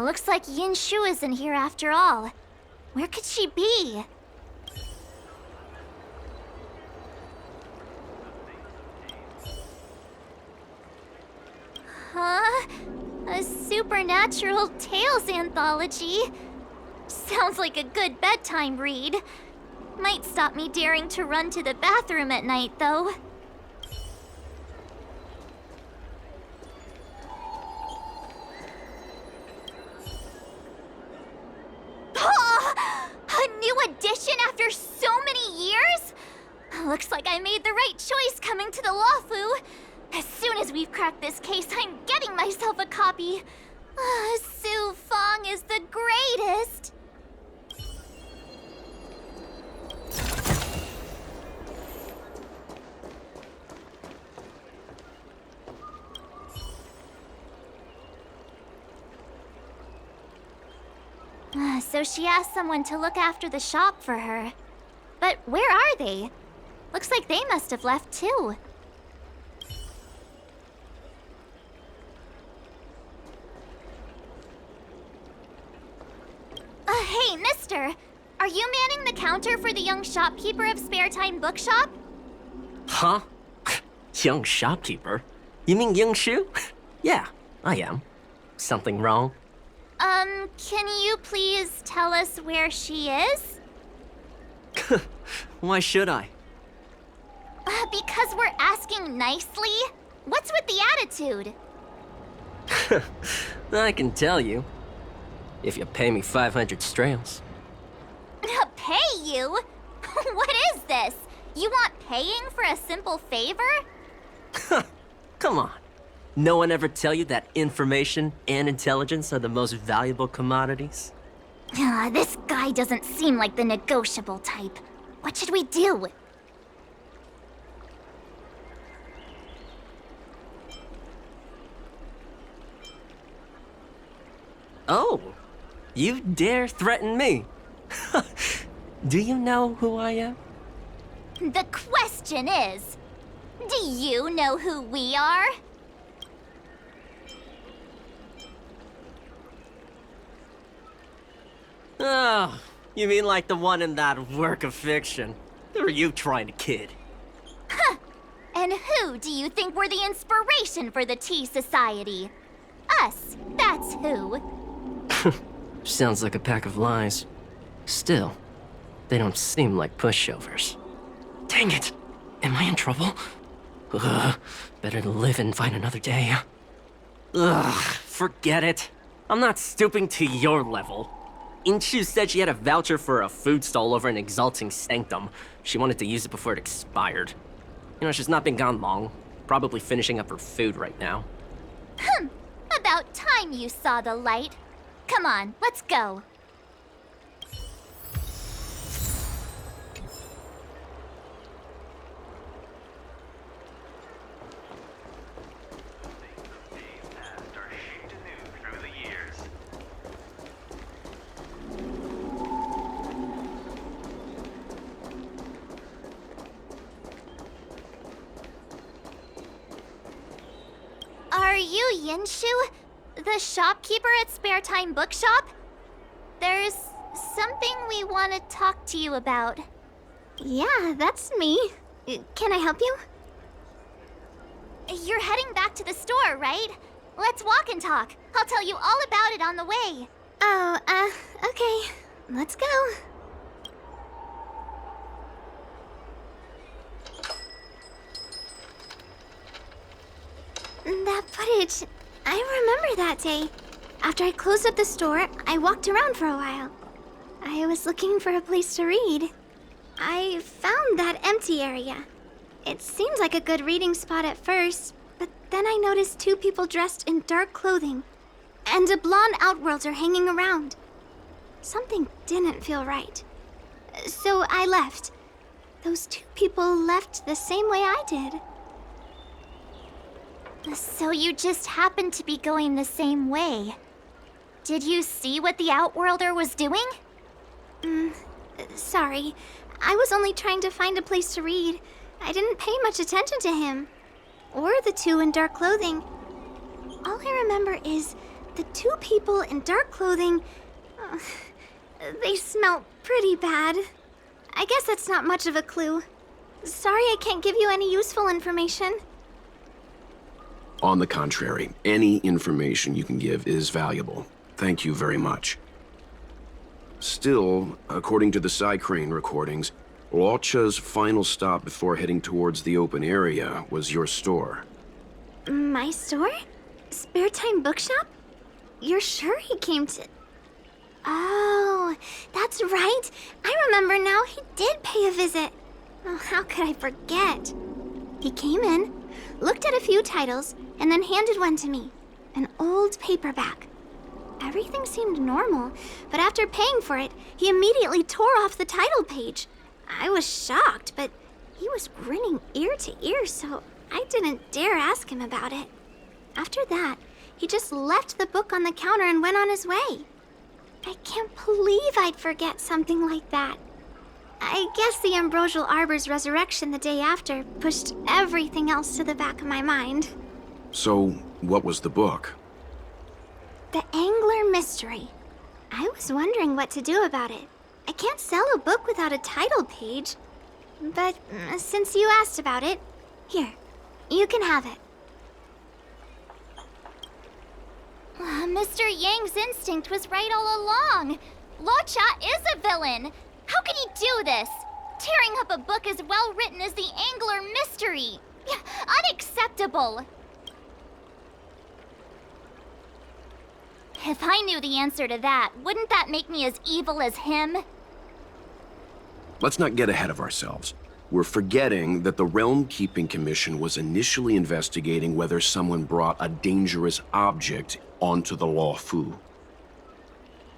Looks like Yinshu isn't here after all. Where could she be? Huh? A supernatural tales anthology? Sounds like a good bedtime read. Might stop me daring to run to the bathroom at night, though. A new edition after so many years? Looks like I made the right choice coming to the Lawfu. As soon as we've cracked this case, I'm getting myself a copy. Su Fong is the greatest. So she asked someone to look after the shop for her. But where are they? Looks like they must have left too. Hey, mister! Are you manning the counter for the young shopkeeper of Spare Time Bookshop? Huh? Young shopkeeper? You mean Youngshu? Yeah, I am. Something wrong? Can you please tell us where she is? Why should I? Because we're asking nicely? What's with the attitude? I can tell you. If you pay me 500 strails. Pay you? What is this? You want paying for a simple favor? Come on. No one ever tell you that information and intelligence are the most valuable commodities? This guy doesn't seem like the negotiable type. What should we do? Oh, you dare threaten me? Do you know who I am? The question is, do you know who we are? Oh, you mean like the one in that work of fiction? Who are you trying to kid? Huh! And who do you think were the inspiration for the Tea Society? Us, that's who. Sounds like a pack of lies. Still, they don't seem like pushovers. Dang it! Am I in trouble? Better to live and find another day. Forget it. I'm not stooping to your level. Inshu said she had a voucher for a food stall over in Exalting Sanctum. She wanted to use it before it expired. You know, she's not been gone long. Probably finishing up her food right now. About time you saw the light. Come on, let's go. Are you Yinshu? The shopkeeper at Spare Time Bookshop? There's something we want to talk to you about. Yeah, that's me. Can I help you? You're heading back to the store, right? Let's walk and talk. I'll tell you all about it on the way. Oh, okay. Let's go. That footage, I remember that day. After I closed up the store, I walked around for a while. I was looking for a place to read. I found that empty area. It seemed like a good reading spot at first, but then I noticed two people dressed in dark clothing, and a blonde outworlder hanging around. Something didn't feel right. So I left. Those two people left the same way I did. So you just happened to be going the same way. Did you see what the Outworlder was doing? Sorry. I was only trying to find a place to read. I didn't pay much attention to him. Or the two in dark clothing. All I remember is the two people in dark clothing, uh, they smell pretty bad. I guess that's not much of a clue. Sorry I can't give you any useful information. On the contrary, any information you can give is valuable. Thank you very much. Still, according to the Crane recordings, Loucha's final stop before heading towards the open area was your store. My store? Spare Time Bookshop? You're sure he came to... Oh, that's right. I remember now. He did pay a visit. Oh, how could I forget? He came in, looked at a few titles, and then handed one to me. An old paperback. Everything seemed normal, but after paying for it, he immediately tore off the title page. I was shocked, but he was grinning ear to ear, so I didn't dare ask him about it. After that, he just left the book on the counter and went on his way. I can't believe I'd forget something like that. I guess the Ambrosial Arbor's resurrection the day after pushed everything else to the back of my mind. So, what was the book? The Angler Mystery. I was wondering what to do about it. I can't sell a book without a title page. But since you asked about it, here, you can have it. Mr. Yang's instinct was right all along. Loucha is a villain. How could he do this? Tearing up a book as well written as the Angler Mystery. Unacceptable. If I knew the answer to that, wouldn't that make me as evil as him? Let's not get ahead of ourselves. We're forgetting that the Realm Keeping Commission was initially investigating whether someone brought a dangerous object onto the Luofu.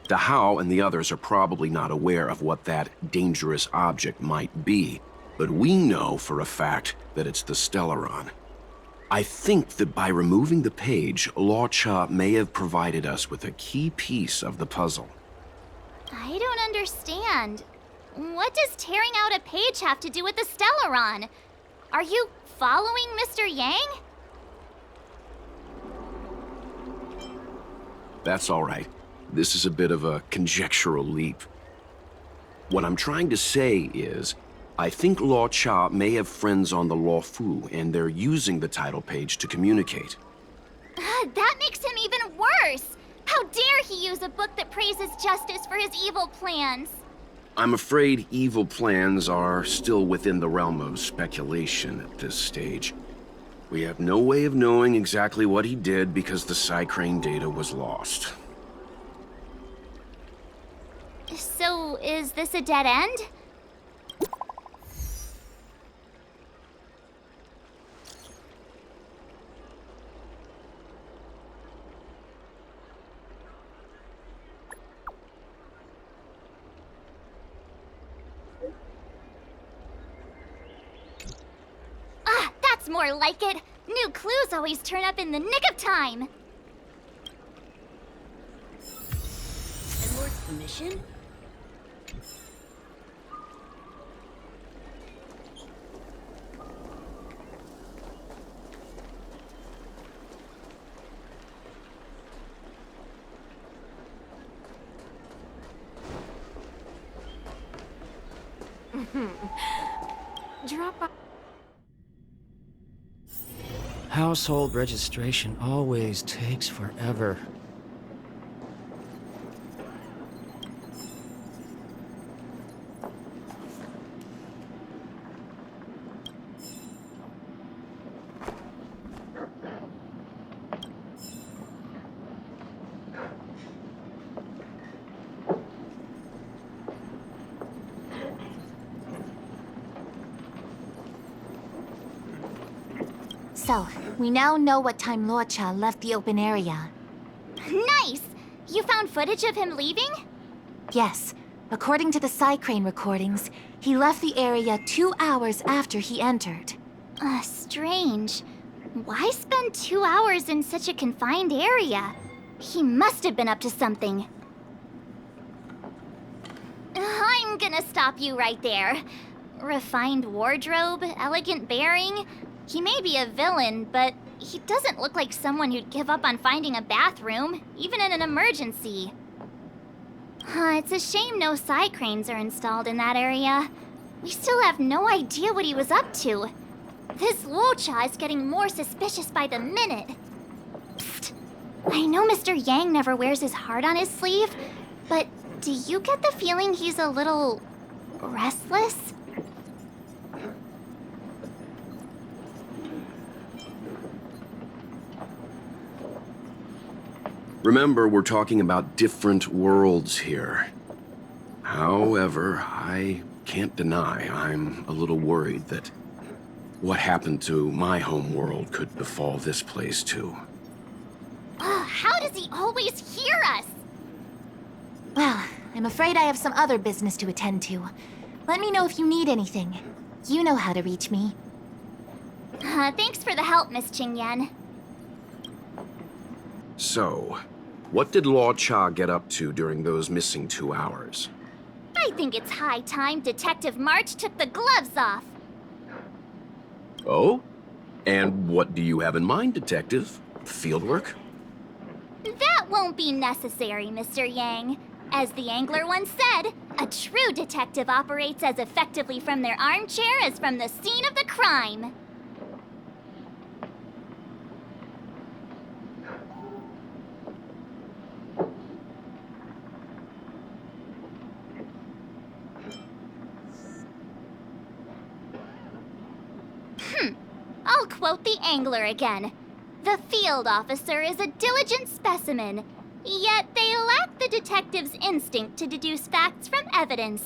The Hao and the others are probably not aware of what that dangerous object might be, but we know for a fact that it's the Stellaron. I think that by removing the page, Loucha may have provided us with a key piece of the puzzle. I don't understand. What does tearing out a page have to do with the Stellaron? Are you following Mr. Yang? That's all right. This is a bit of a conjectural leap. What I'm trying to say is, I think Loucha may have friends on the Luofu, and they're using the title page to communicate. That makes him even worse! How dare he use a book that praises justice for his evil plans? I'm afraid evil plans are still within the realm of speculation at this stage. We have no way of knowing exactly what he did because the Crane data was lost. So, is this a dead end? That's more like it. New clues always turn up in the nick of time. And what's the mission? Drop off. Household registration always takes forever. So, we now know what time Loucha left the open area. Nice! You found footage of him leaving? Yes. According to the Crane recordings, he left the area 2 hours after he entered. Strange. Why spend 2 hours in such a confined area? He must have been up to something. I'm gonna stop you right there. Refined wardrobe, elegant bearing. He may be a villain, but he doesn't look like someone who'd give up on finding a bathroom, even in an emergency. It's a shame no side cranes are installed in that area. We still have no idea what he was up to. This Loucha is getting more suspicious by the minute. Psst. I know Mr. Yang never wears his heart on his sleeve, but do you get the feeling he's a little restless? Remember, we're talking about different worlds here. However, I can't deny I'm a little worried that what happened to my home world could befall this place too. How does he always hear us? Well, I'm afraid I have some other business to attend to. Let me know if you need anything. You know how to reach me. Thanks for the help, Miss Qingyan. So, what did Loucha get up to during those missing 2 hours? I think it's high time Detective March took the gloves off. Oh? And what do you have in mind, Detective? Fieldwork? That won't be necessary, Mr. Yang. As the angler once said, a true detective operates as effectively from their armchair as from the scene of the crime. I'll quote the angler again. The field officer is a diligent specimen, yet they lack the detective's instinct to deduce facts from evidence.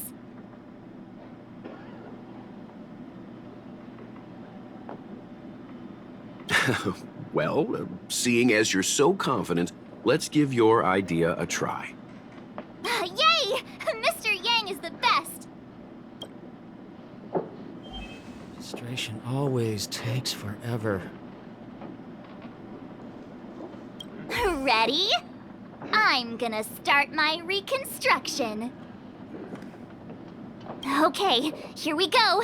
Well, seeing as you're so confident, let's give your idea a try. Yay! Mr. Yang is the best! Registration always takes forever. Ready? I'm gonna start my reconstruction. Okay, here we go.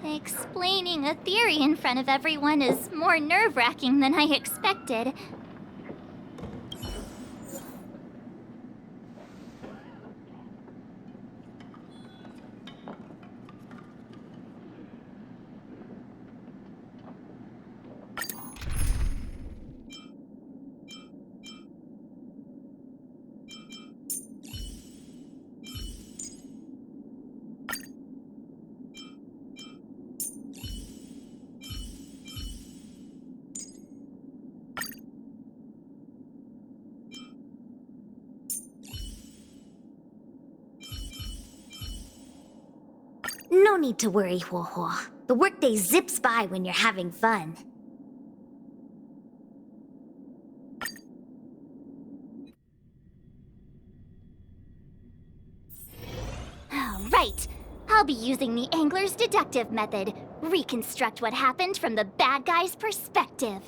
Explaining a theory in front of everyone is more nerve-wracking than I expected. No need to worry, Huohuo. The workday zips by when you're having fun. Right! I'll be using the angler's deductive method. Reconstruct what happened from the bad guy's perspective.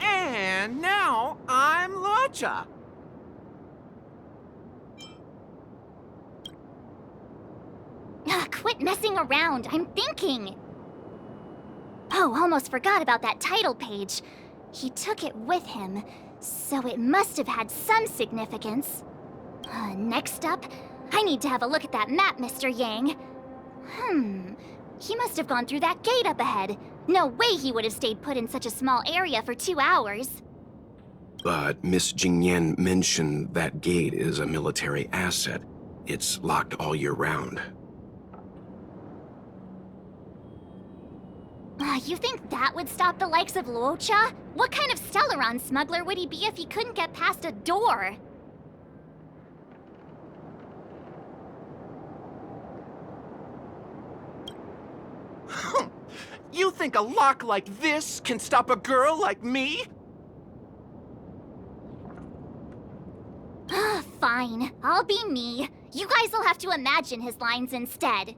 And now I'm Loucha. Quit messing around. I'm thinking. Oh, almost forgot about that title page. He took it with him, so it must have had some significance. Next up, I need to have a look at that map, Mr. Yang. He must have gone through that gate up ahead. No way he would have stayed put in such a small area for 2 hours. But Miss Jingyan mentioned that gate is a military asset. It's locked all year round. You think that would stop the likes of Loucha? What kind of Stellaron smuggler would he be if he couldn't get past a door? You think a lock like this can stop a girl like me? Fine, I'll be me. You guys will have to imagine his lines instead.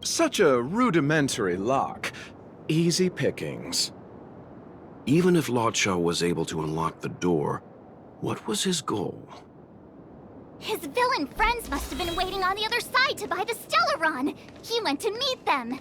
Such a rudimentary lock. Easy pickings. Even if Loucha was able to unlock the door, what was his goal? His villain friends must have been waiting on the other side to buy the Stellaron. He went to meet them.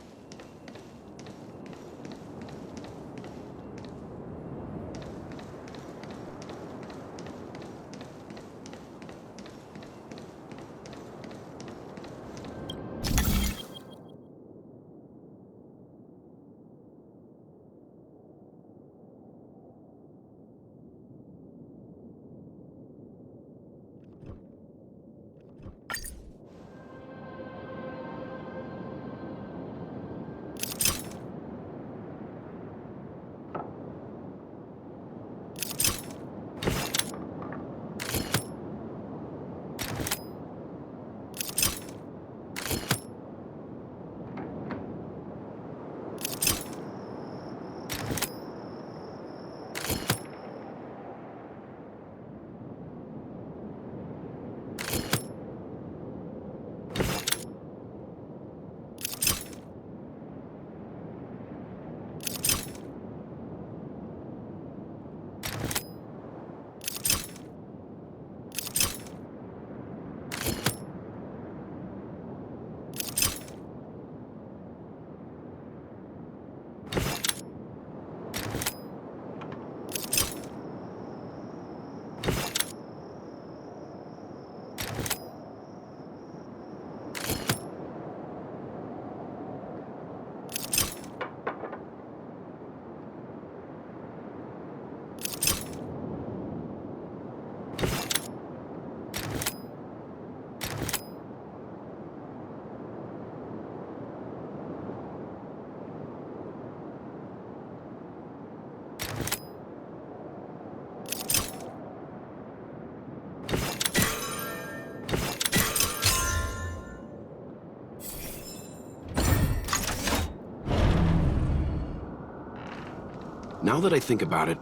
Now that I think about it,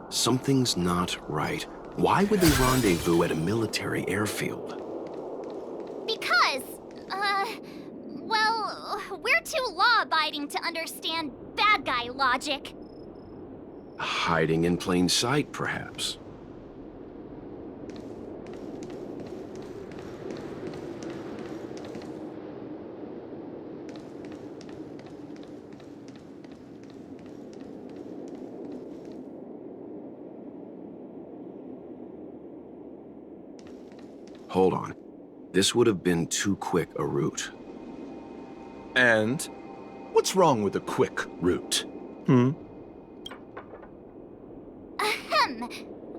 something's not right. Why would they rendezvous at a military airfield? Because, well, we're too law-abiding to understand bad guy logic. Hiding in plain sight, perhaps. Hold on. This would have been too quick a route. And what's wrong with a quick route? Ahem.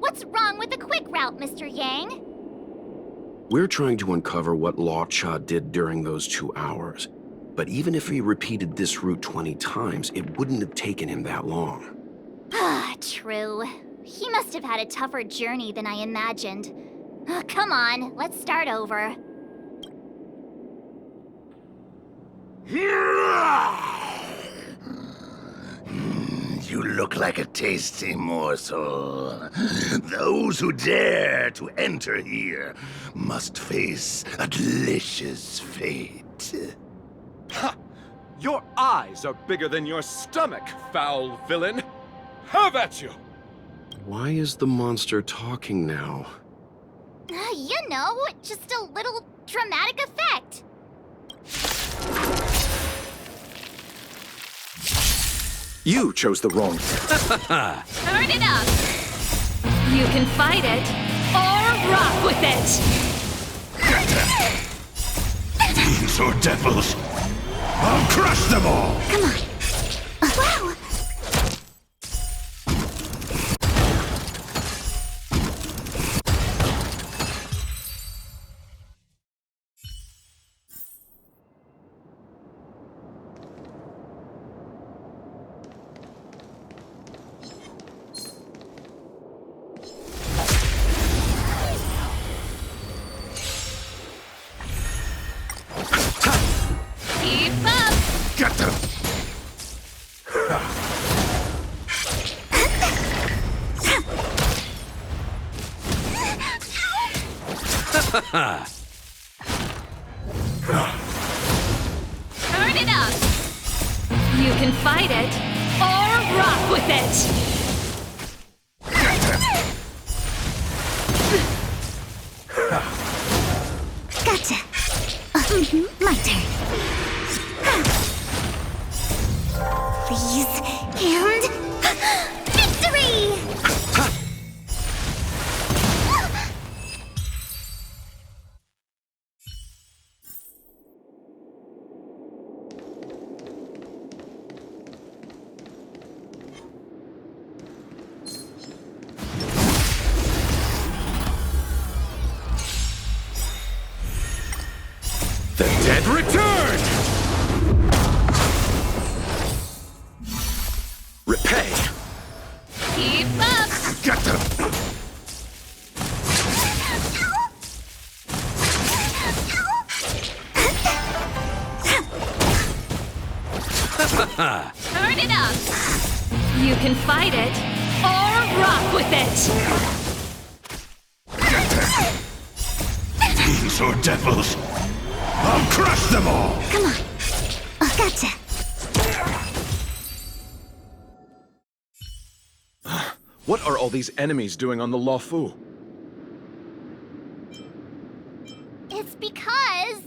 What's wrong with the quick route, Mr. Yang? We're trying to uncover what Loucha did during those 2 hours. But even if he repeated this route 20 times, it wouldn't have taken him that long. Ah, true. He must have had a tougher journey than I imagined. Come on, let's start over. You look like a tasty morsel. Those who dare to enter here must face a delicious fate. Ha! Your eyes are bigger than your stomach, foul villain! Have at you! Why is the monster talking now? You know, just a little dramatic effect. You chose the wrong... Turn it up! You can fight it, or rock with it! Fiends or devils, I'll crush them all! Come on. Wow! Keep up! Get them! Turn it up! You can fight it, or rock with it! Gotcha. My turn. Please, and victory! The dead return! Repay! Keep up! Get them! Turn it up! You can fight it, or rock with it! Fiends or devils, I'll crush them all! Come on. Gotcha. What are all these enemies doing on the Luofu? It's because...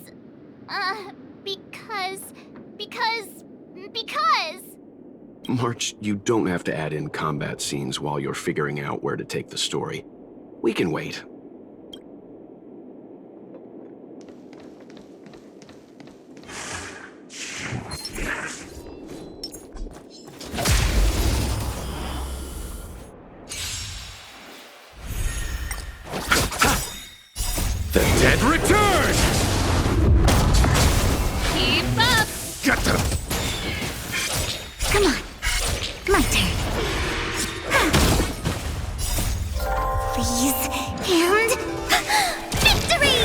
because... March, you don't have to add in combat scenes while you're figuring out where to take the story. We can wait. The dead return! Keep up! Get them! Come on. My turn. Please, and victory!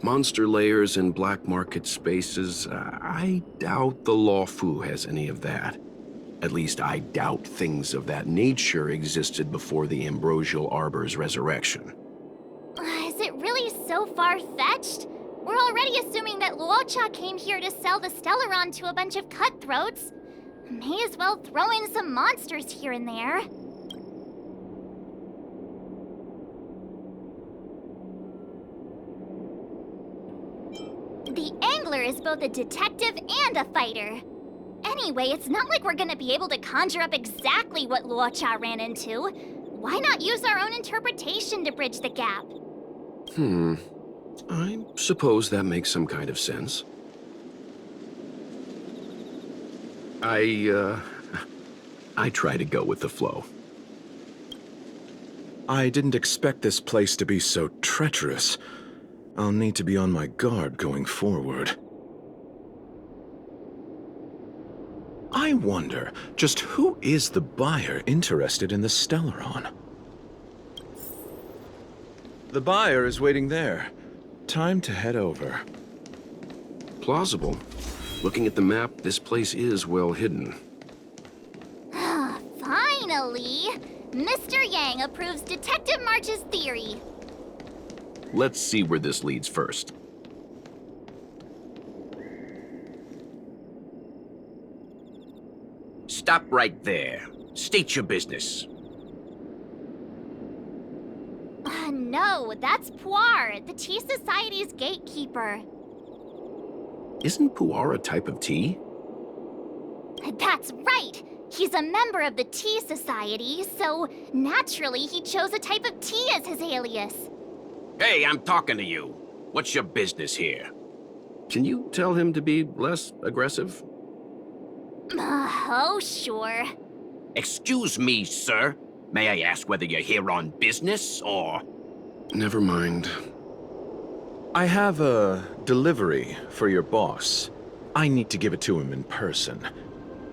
Monster layers and black market spaces, I doubt the Lawfu has any of that. At least I doubt things of that nature existed before the Ambrosial Arbor's resurrection. Is it really so far-fetched? We're already assuming that Loucha came here to sell the Stellaron to a bunch of cutthroats. May as well throw in some monsters here and there. The Angler is both a detective and a fighter. Anyway, it's not like we're gonna be able to conjure up exactly what Loucha ran into. Why not use our own interpretation to bridge the gap? I suppose that makes some kind of sense. I try to go with the flow. I didn't expect this place to be so treacherous. I'll need to be on my guard going forward. I wonder, just who is the buyer interested in the Stellaron? The buyer is waiting there. Time to head over. Plausible. Looking at the map, this place is well hidden. Finally! Mr. Yang approves Detective March's theory. Let's see where this leads first. Stop right there. State your business. No, that's Puar, the Tea Society's gatekeeper. Isn't pu'ar a type of tea? That's right! He's a member of the Tea Society, so naturally he chose a type of tea as his alias. Hey, I'm talking to you. What's your business here? Can you tell him to be less aggressive? Oh, sure. Excuse me, sir. May I ask whether you're here on business, or... Never mind. I have a delivery for your boss. I need to give it to him in person.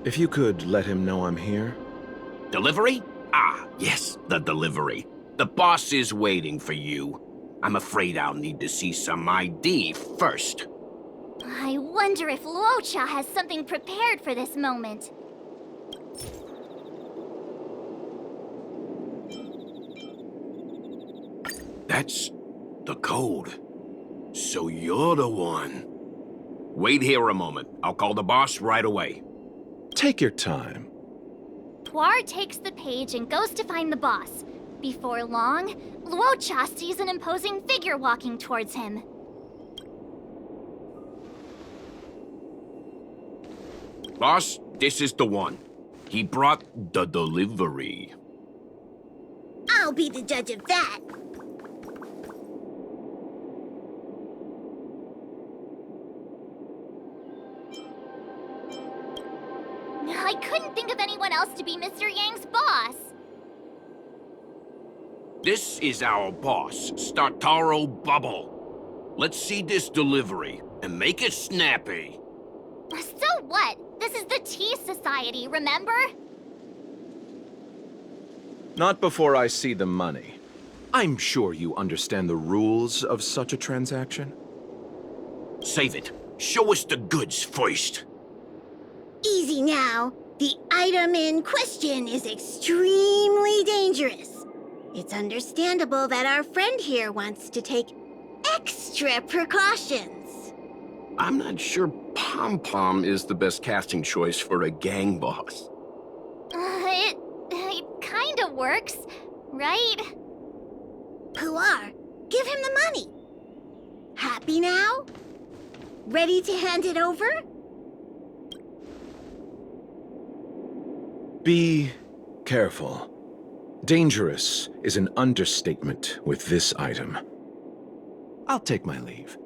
If you could let him know I'm here. Delivery? Ah, yes, the delivery. The boss is waiting for you. I'm afraid I'll need to see some ID first. I wonder if Loucha has something prepared for this moment. That's the code. So you're the one. Wait here a moment. I'll call the boss right away. Take your time. Puar takes the page and goes to find the boss. Before long, Loucha sees an imposing figure walking towards him. Boss, this is the one. He brought the delivery. I'll be the judge of that. I couldn't think of anyone else to be Mr. Yang's boss. This is our boss, Startaro Bubble. Let's see this delivery, and make it snappy. So what? This is the Tea Society, remember? Not before I see the money. I'm sure you understand the rules of such a transaction. Save it. Show us the goods first. Easy now. The item in question is extremely dangerous. It's understandable that our friend here wants to take extra precautions. I'm not sure Pom Pom is the best casting choice for a gang boss. It kinda works, right? Puar, give him the money. Happy now? Ready to hand it over? Be careful. Dangerous is an understatement with this item. I'll take my leave.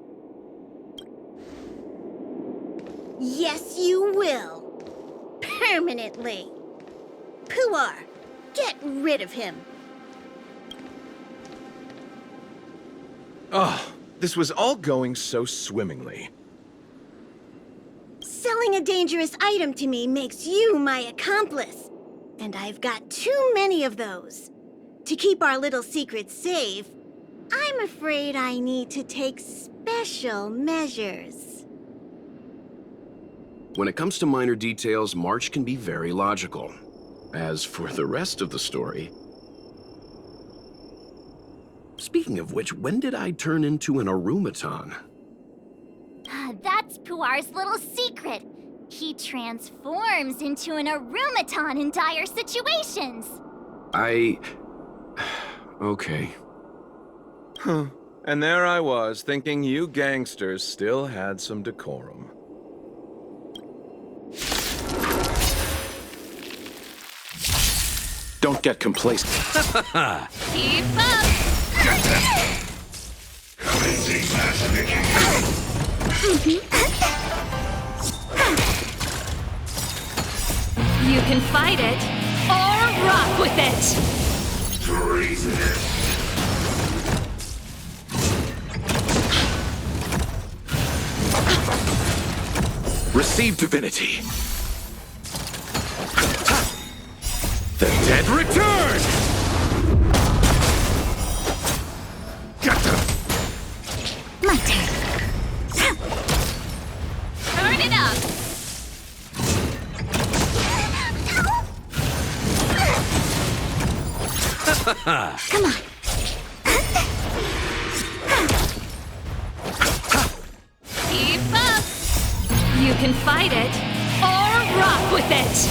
Yes, you will. Permanently. Puar, get rid of him. Oh, this was all going so swimmingly. Selling a dangerous item to me makes you my accomplice. And I've got too many of those. To keep our little secret safe, I'm afraid I need to take special measures. When it comes to minor details, March can be very logical. As for the rest of the story... Speaking of which, when did I turn into an automaton? That's Puar's little secret. He transforms into an automaton in dire situations. Okay. Huh. And there I was, thinking you gangsters still had some decorum. Don't get complacent. Keep up! You can fight it, or rock with it! Receive divinity. The dead return! My turn. Turn it up! Come on. Keep up! You can fight it, or rock with it!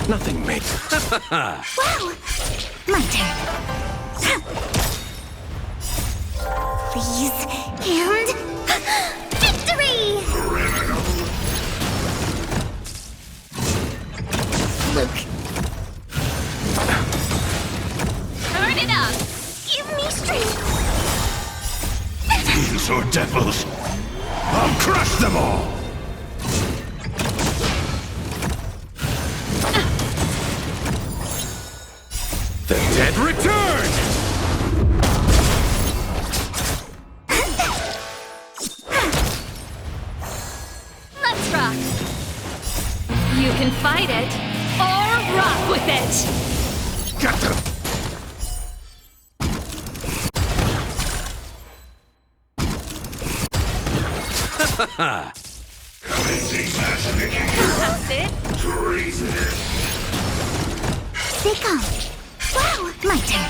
Nothing makes... Wow! My turn. Please, and... Victory! Luke, Turn it up! give me strength! These or devils! I'll crush them all! The dead return! Let's rock! You can fight it, or rock with it! Got them! That's it. Stay calm. Wow! My turn.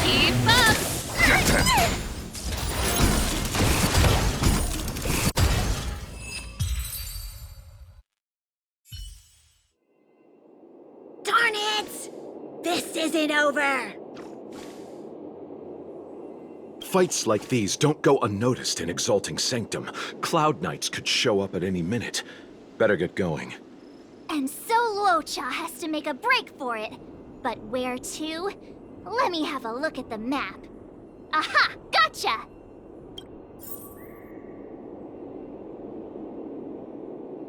Keep up! Darn it! This isn't over! Fights like these don't go unnoticed in Exalting Sanctum. Cloud Knights could show up at any minute. Better get going. And so Loucha has to make a break for it. But where to? Let me have a look at the map. Aha! Gotcha!